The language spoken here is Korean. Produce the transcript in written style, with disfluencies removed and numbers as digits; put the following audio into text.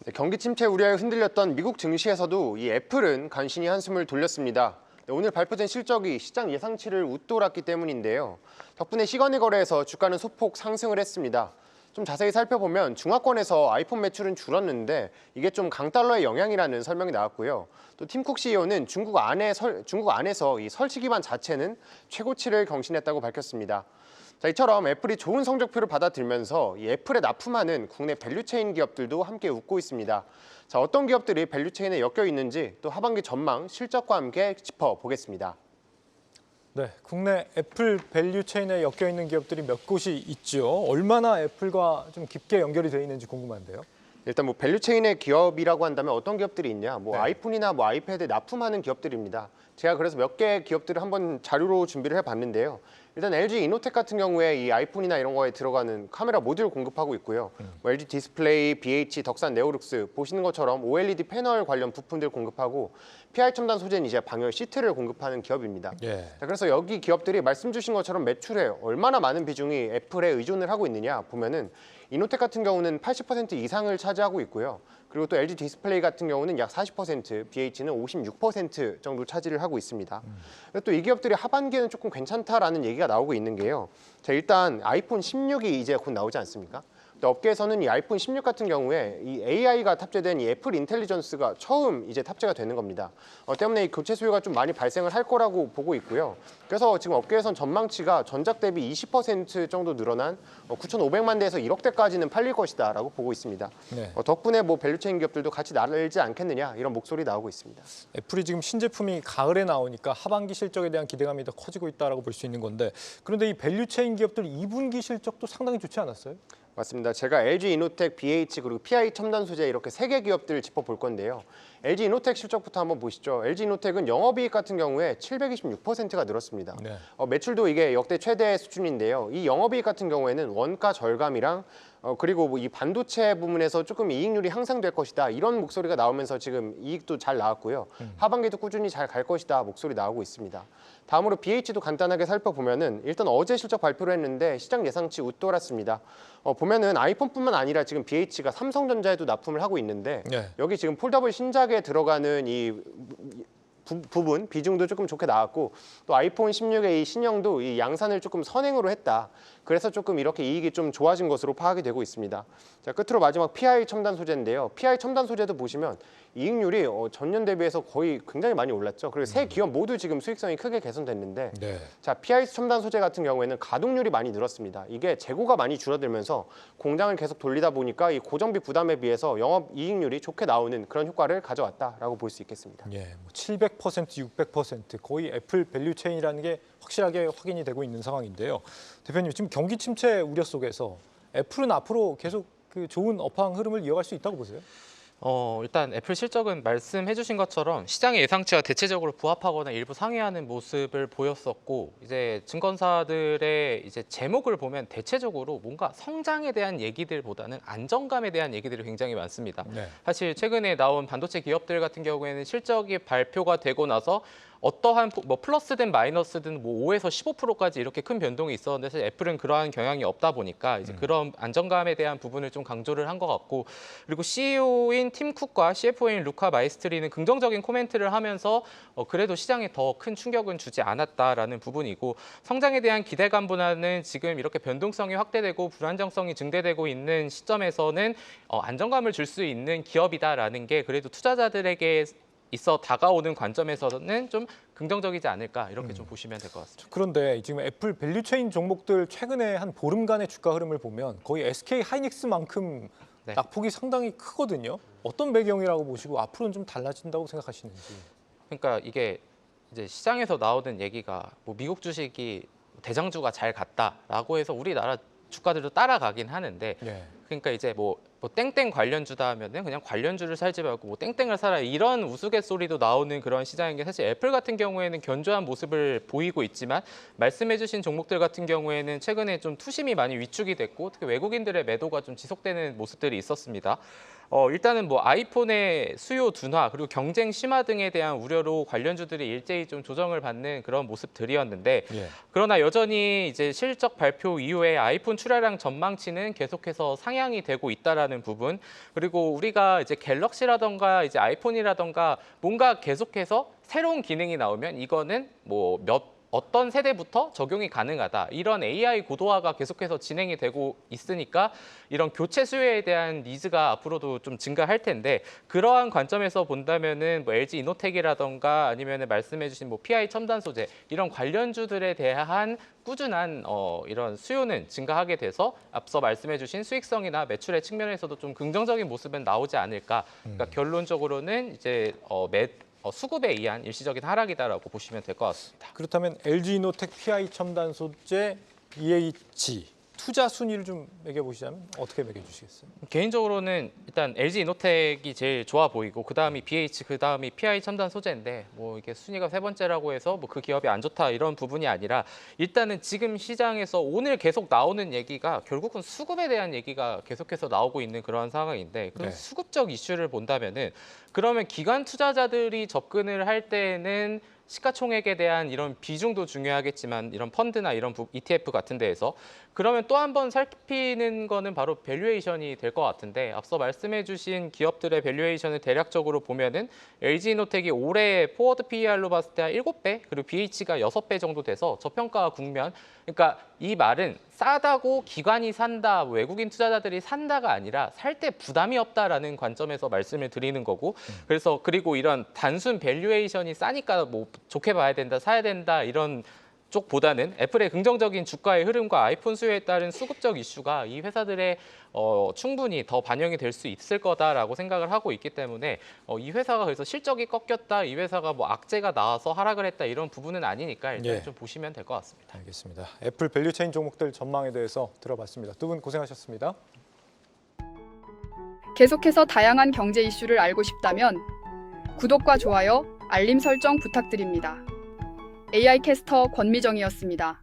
네, 경기 침체 우려에 흔들렸던 미국 증시에서도 이 애플은 간신히 한숨을 돌렸습니다. 네, 오늘 발표된 실적이 시장 예상치를 웃돌았기 때문인데요. 덕분에 시간의 거래에서 주가는 소폭 상승을 했습니다. 좀 자세히 살펴보면 중화권에서 아이폰 매출은 줄었는데 이게 좀 강달러의 영향이라는 설명이 나왔고요. 또 팀쿡 CEO는 중국 안에서 이 설치 기반 자체는 최고치를 경신했다고 밝혔습니다. 자, 이처럼 애플이 좋은 성적표를 받아들면서 이 애플에 납품하는 국내 밸류체인 기업들도 함께 웃고 있습니다. 자, 어떤 기업들이 밸류체인에 엮여 있는지 또 하반기 전망, 실적과 함께 짚어보겠습니다. 네, 국내 애플 밸류 체인에 엮여 있는 기업들이 몇 곳이 있죠. 얼마나 애플과 좀 깊게 연결이 되어 있는지 궁금한데요. 일단 뭐 밸류체인의 기업이라고 한다면 어떤 기업들이 있냐? 뭐 네. 아이폰이나 뭐 아이패드에 납품하는 기업들입니다. 제가 그래서 몇 개 기업들을 한번 자료로 준비를 해봤는데요. 일단 LG 이노텍 같은 경우에 이 아이폰이나 이런 거에 들어가는 카메라 모듈 공급하고 있고요. 뭐 LG 디스플레이, BH, 덕산 네오룩스 보시는 것처럼 OLED 패널 관련 부품들 공급하고 PI 첨단 소재는 이제 방열 시트를 공급하는 기업입니다. 예. 자, 그래서 여기 기업들이 말씀 주신 것처럼 매출에 얼마나 많은 비중이 애플에 의존을 하고 있느냐 보면은 이노텍 같은 경우는 80% 이상을 차지하고 있고요. 그리고 또 LG 디스플레이 같은 경우는 약 40%, BH는 56% 정도 차지를 하고 있습니다. 또 이 기업들이 하반기에는 조금 괜찮다라는 얘기가 나오고 있는 게요. 자, 일단 아이폰 16이 이제 곧 나오지 않습니까? 또 업계에서는 이 아이폰 16 같은 경우에 이 AI가 탑재된 이 애플 인텔리전스가 처음 이제 탑재가 되는 겁니다. 때문에 이 교체 수요가 좀 많이 발생을 할 거라고 보고 있고요. 그래서 지금 업계에선 전망치가 전작 대비 20% 정도 늘어난 9,500만 대에서 1억 대까지는 팔릴 것이다라고 보고 있습니다. 네. 덕분에 뭐 밸류체인 기업들도 같이 날지 않겠느냐 이런 목소리 나오고 있습니다. 애플이 지금 신제품이 가을에 나오니까 하반기 실적에 대한 기대감이 더 커지고 있다고 볼 수 있는 건데, 그런데 이 밸류 체인 기업들 2분기 실적도 상당히 좋지 않았어요? 맞습니다. 제가 LG 이노텍, BH 그리고 PI 첨단 소재 이렇게 세 개 기업들을 짚어볼 건데요. LG 이노텍 실적부터 한번 보시죠. LG 이노텍은 영업이익 같은 경우에 726%가 늘었습니다. 네. 매출도 이게 역대 최대 수준인데요. 이 영업이익 같은 경우에는 원가 절감이랑 그리고 뭐 이 반도체 부문에서 조금 이익률이 향상될 것이다. 이런 목소리가 나오면서 지금 이익도 잘 나왔고요. 하반기도 꾸준히 잘 갈 것이다. 목소리 나오고 있습니다. 다음으로 BH도 간단하게 살펴보면은 일단 어제 실적 발표를 했는데 시장 예상치 웃돌았습니다. 보면은 아이폰뿐만 아니라 지금 BH가 삼성전자에도 납품을 하고 있는데 네. 여기 지금 폴더블 신작에 들어가는 이 부분 비중도 조금 좋게 나왔고 또 아이폰 16의 이 신형도 이 양산을 조금 선행으로 했다. 그래서 조금 이렇게 이익이 좀 좋아진 것으로 파악이 되고 있습니다. 자, 끝으로 마지막 PI 첨단 소재인데요. PI 첨단 소재도 보시면 이익률이 전년 대비해서 거의 굉장히 많이 올랐죠. 그리고 세 기업 모두 지금 수익성이 크게 개선됐는데 네. 자, PI 첨단 소재 같은 경우에는 가동률이 많이 늘었습니다. 이게 재고가 많이 줄어들면서 공장을 계속 돌리다 보니까 이 고정비 부담에 비해서 영업 이익률이 좋게 나오는 그런 효과를 가져왔다라고 볼 수 있겠습니다. 예, 뭐 700%, 600% 거의 애플 밸류 체인이라는 게 확실하게 확인이 되고 있는 상황인데요. 대표님, 지금 경기 침체 우려 속에서 애플은 앞으로 계속 그 좋은 업황 흐름을 이어갈 수 있다고 보세요? 일단 애플 실적은 말씀해 주신 것처럼 시장의 예상치와 대체적으로 부합하거나 일부 상회하는 모습을 보였었고, 이제 증권사들의 이제 제목을 보면 대체적으로 뭔가 성장에 대한 얘기들보다는 안정감에 대한 얘기들이 굉장히 많습니다. 네. 사실 최근에 나온 반도체 기업들 같은 경우에는 실적이 발표가 되고 나서 어떠한 뭐 플러스든 마이너스든 뭐 5에서 15%까지 이렇게 큰 변동이 있었는데, 사실 애플은 그러한 경향이 없다 보니까 이제 그런 안정감에 대한 부분을 좀 강조를 한 것 같고, 그리고 CEO인 팀 쿡과 CFO인 루카 마이스트리는 긍정적인 코멘트를 하면서 그래도 시장에 더 큰 충격은 주지 않았다라는 부분이고, 성장에 대한 기대감보다는 지금 이렇게 변동성이 확대되고 불안정성이 증대되고 있는 시점에서는 안정감을 줄 수 있는 기업이다라는 게 그래도 투자자들에게 있어 다가오는 관점에서는 좀 긍정적이지 않을까 이렇게 좀 보시면 될 것 같습니다. 그런데 지금 애플 밸류 체인 종목들 최근에 한 보름간의 주가 흐름을 보면 거의 SK 하이닉스만큼 네. 낙폭이 상당히 크거든요. 어떤 배경이라고 보시고 앞으로는 좀 달라진다고 생각하시는지. 그러니까 이게 이제 시장에서 나오는 얘기가 뭐 미국 주식이 대장주가 잘 갔다라고 해서 우리나라 주가들도 따라가긴 하는데, 네. 그러니까 이제 뭐 땡땡 관련주다 하면은 그냥 관련주를 살지 말고 뭐 땡땡을 사라, 이런 우스갯소리도 나오는 그런 시장인 게, 사실 애플 같은 경우에는 견조한 모습을 보이고 있지만 말씀해주신 종목들 같은 경우에는 최근에 좀 투심이 많이 위축이 됐고 특히 외국인들의 매도가 좀 지속되는 모습들이 있었습니다. 일단은 뭐 아이폰의 수요 둔화 그리고 경쟁 심화 등에 대한 우려로 관련주들이 일제히 좀 조정을 받는 그런 모습들이었는데 예. 그러나 여전히 이제 실적 발표 이후에 아이폰 출하량 전망치는 계속해서 상향이 되고 있다라는 부분 그리고 우리가 이제 갤럭시라던가 이제 아이폰이라던가 뭔가 계속해서 새로운 기능이 나오면 이거는 뭐 어떤 세대부터 적용이 가능하다. 이런 AI 고도화가 계속해서 진행이 되고 있으니까 이런 교체 수요에 대한 니즈가 앞으로도 좀 증가할 텐데 그러한 관점에서 본다면은 뭐 LG 이노텍이라던가 아니면은 말씀해주신 뭐 PI 첨단 소재 이런 관련주들에 대한 꾸준한 이런 수요는 증가하게 돼서 앞서 말씀해주신 수익성이나 매출의 측면에서도 좀 긍정적인 모습은 나오지 않을까. 그러니까 결론적으로는 이제 수급에 의한 일시적인 하락이다라고 보시면 될 것 같습니다. 그렇다면 LG이노텍 PI 첨단 소재 EH 투자 순위를 좀 매겨보시자면 어떻게 매겨주시겠어요? 개인적으로는 일단 LG 이노텍이 제일 좋아 보이고 그다음이 BH 그다음이 PI 첨단 소재인데 뭐 이게 순위가 세 번째라고 해서 뭐 그 기업이 안 좋다 이런 부분이 아니라 일단은 지금 시장에서 오늘 계속 나오는 얘기가 결국은 수급에 대한 얘기가 계속해서 나오고 있는 그런 상황인데 그런 네. 수급적 이슈를 본다면은 그러면 기관 투자자들이 접근을 할 때는 시가총액에 대한 이런 비중도 중요하겠지만 이런 펀드나 이런 ETF 같은 데에서 그러면 또 한 번 살피는 거는 바로 밸류에이션이 될 것 같은데 앞서 말씀해 주신 기업들의 밸류에이션을 대략적으로 보면은 LG이노텍이 올해 포워드 PER로 봤을 때 한 7배 그리고 BH가 6배 정도 돼서 저평가 국면 그러니까 이 말은 싸다고 기관이 산다, 외국인 투자자들이 산다가 아니라 살 때 부담이 없다라는 관점에서 말씀을 드리는 거고 그래서 그리고 이런 단순 밸류에이션이 싸니까 뭐 좋게 봐야 된다, 사야 된다 이런 쪽보다는 애플의 긍정적인 주가의 흐름과 아이폰 수요에 따른 수급적 이슈가 이 회사들의 충분히 더 반영이 될 수 있을 거다라고 생각을 하고 있기 때문에 이 회사가 그래서 실적이 꺾였다, 이 회사가 뭐 악재가 나와서 하락을 했다 이런 부분은 아니니까 일단 예. 좀 보시면 될 것 같습니다. 알겠습니다. 애플 밸류체인 종목들 전망에 대해서 들어봤습니다. 두 분 고생하셨습니다. 계속해서 다양한 경제 이슈를 알고 싶다면 구독과 좋아요, 알림 설정 부탁드립니다. AI 캐스터 권미정이었습니다.